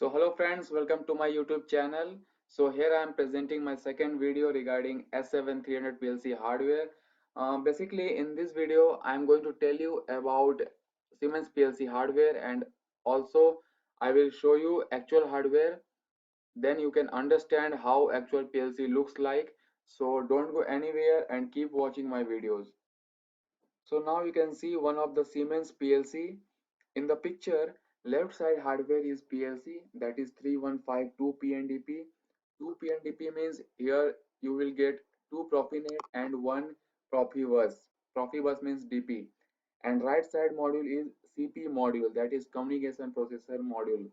So hello friends, welcome to my YouTube channel. So here I am presenting my second video regarding S7 300 PLC hardware. Basically in this video I am going to tell you about Siemens PLC hardware, and also I will show you actual hardware. Then you can understand how actual PLC looks like. So don't go anywhere and keep watching my videos. So now you can see one of the Siemens PLC. In the picture, left side hardware is PLC, that is 3152 PNDP. 2 PNDP means here you will get 2 Profinet and 1 Profibus. Profibus means DP. And right side module is CP module, that is communication processor module,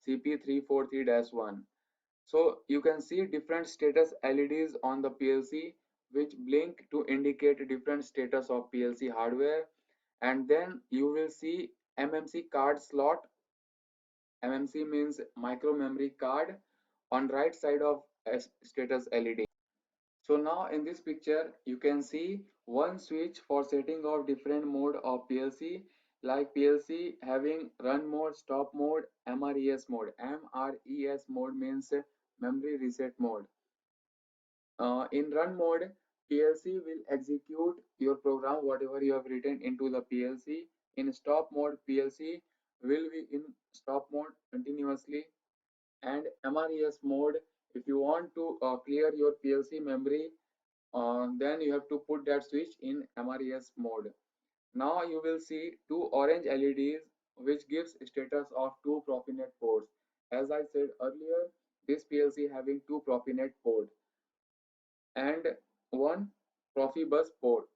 CP343-1. So you can see different status LEDs on the PLC which blink to indicate different status of PLC hardware. And then you will see MMC card slot. MMC means micro memory card on right side of status LED. So now in this picture you can see one switch for setting of different mode of PLC, like PLC having run mode, stop mode, MRES mode. MRES mode means memory reset mode. In run mode, PLC will execute your program whatever you have written into the PLC. In stop mode, PLC will be in stop mode continuously. And MRES mode, if you want to clear your PLC memory, then you have to put that switch in MRES mode. Now you will see two orange LEDs which gives status of two Profinet ports. As I said earlier, this PLC having two Profinet ports and one Profibus port.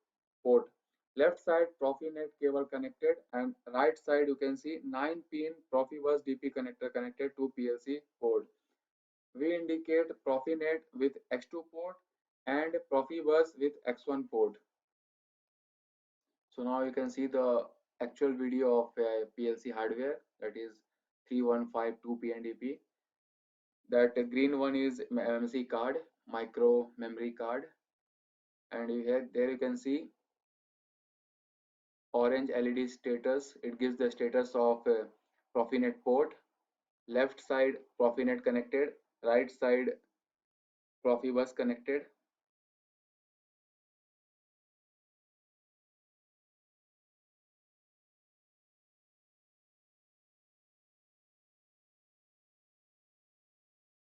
Left side Profinet cable connected, and right side you can see 9-pin Profibus DP connector connected to PLC port. We indicate Profinet with X2 port and Profibus with X1 port. So now you can see the actual video of PLC hardware, that is 3152 PNDP. That green one is MMC card, micro memory card, and there you can see orange LED status. It gives the status of Profinet port. Left side Profinet connected, right side Profibus connected.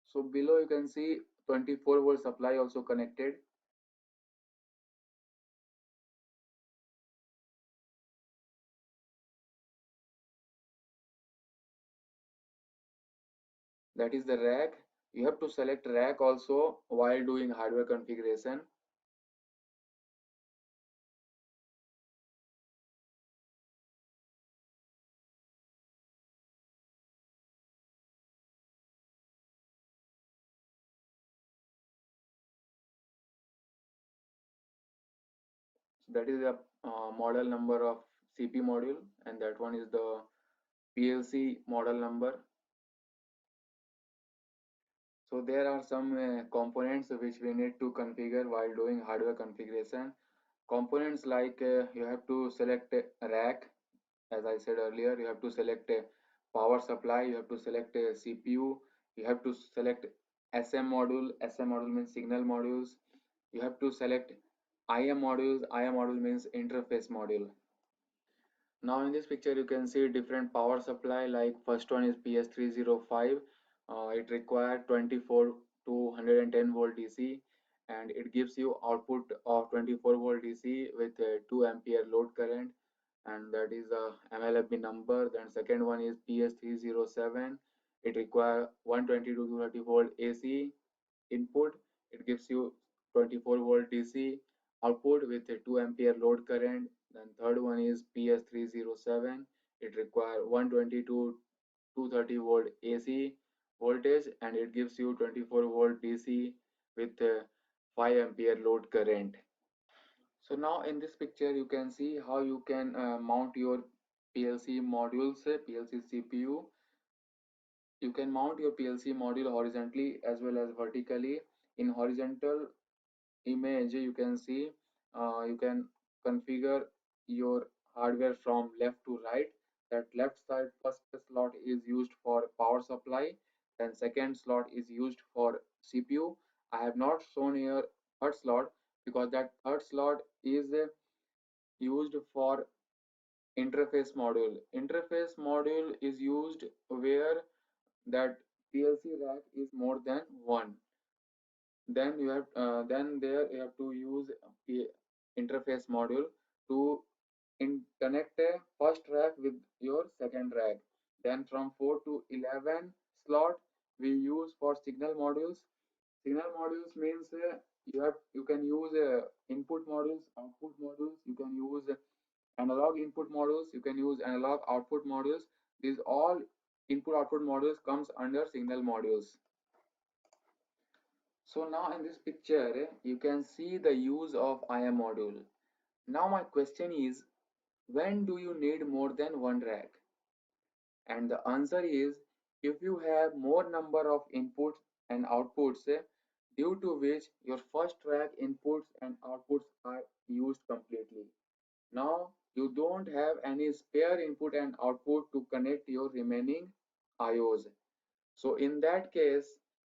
So below you can see 24-volt supply also connected. That is the rack. You have to select rack also while doing hardware configuration. So that is the model number of CP module, and that one is the PLC model number. So there are some components which we need to configure while doing hardware configuration. Components like you have to select a rack. As I said earlier, you have to select a power supply, you have to select a CPU, you have to select SM module. SM module means signal modules. You have to select IM modules. IM module means interface module. Now in this picture you can see different power supply, like first one is PS305. It requires 24 to 110 volt DC, and it gives you output of 24 volt DC with a 2 ampere load current, and that is a MLFB number. Then second one is PS307. It requires 120 to 230 volt AC input. It gives you 24 volt DC output with a 2 ampere load current. Then third one is PS307. It requires 120 to 230 volt AC voltage, and it gives you 24 volt DC with a 5 ampere load current. So now in this picture you can see how you can mount your PLC modules, PLC CPU. You can mount your PLC module horizontally as well as vertically. In horizontal image you can see you can configure your hardware from left to right. that left side first slot is used for power supply, then second slot is used for CPU. I have not shown here third slot because that third slot is used for interface module. Interface module is used where that PLC rack is more than one. Then there you have to use a interface module to connect a first rack with your second rack. Then from 4 to 11 slot we use for signal modules. Signal modules means you can use input modules, output modules. You can use analog input modules. You can use analog output modules. These all input output modules comes under signal modules. So now in this picture you can see the use of IM module. Now my question is, when do you need more than one rack? And the answer is, if you have more number of inputs and outputs, due to which your first rack inputs and outputs are used completely. Now you don't have any spare input and output to connect your remaining IOs. So in that case,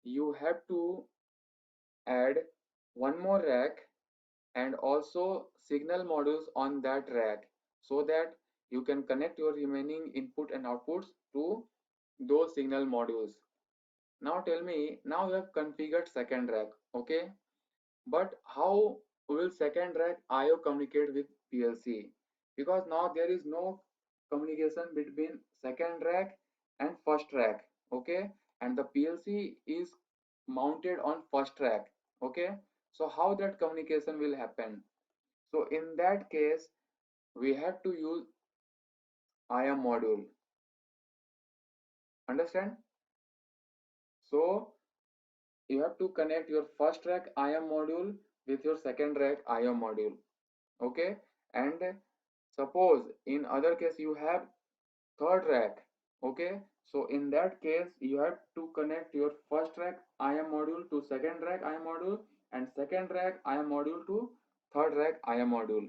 you have to add one more rack and also signal modules on that rack so that you can connect your remaining input and outputs to those signal modules. Now tell me, now you have configured second rack, okay? But how will second rack IO communicate with PLC? Because now there is no communication between second rack and first rack, okay? And the PLC is mounted on first rack, okay? So how that communication will happen? So in that case, we have to use IM module. Understand? So you have to connect your first rack IM module with your second rack IM module. Okay, and suppose in other case you have third rack. Okay, so in that case you have to connect your first rack IM module to second rack IM module and second rack IM module to third rack IM module.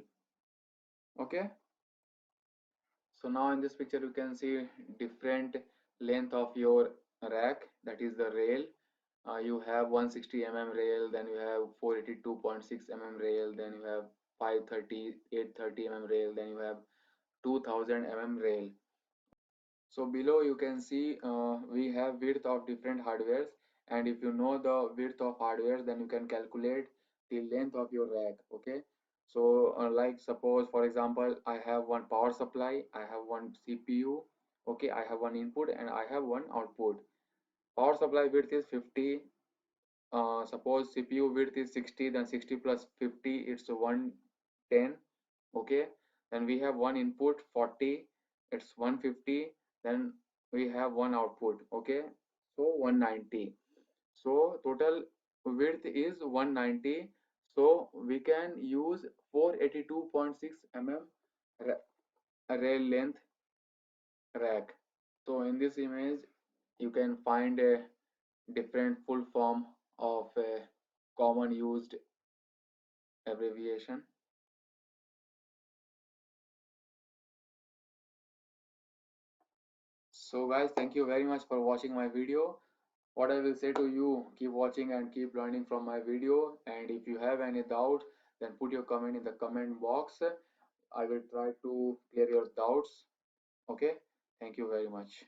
Okay, so now in this picture you can see different length of your rack, that is the rail. You have 160 rail, then you have 482.6 rail, then you have 530 830 rail, then you have 2000 rail. So below you can see we have width of different hardwares, and if you know the width of hardware then you can calculate the length of your rack. Okay, so like suppose for example I have one power supply, I have one CPU, okay, I have one input and I have one output. Power supply width is 50. Suppose CPU width is 60, then 60 plus 50 it's 110. Okay, then we have one input 40, it's 150. Then we have one output, okay, so 190. So total width is 190. So we can use 482.6 rail length rack. So in this image you can find a different full form of a common used abbreviation. So guys, thank you very much for watching my video. What I will say to you, keep watching and keep learning from my video, and if you have any doubt then put your comment in the comment box. I will try to clear your doubts. Okay, thank you very much.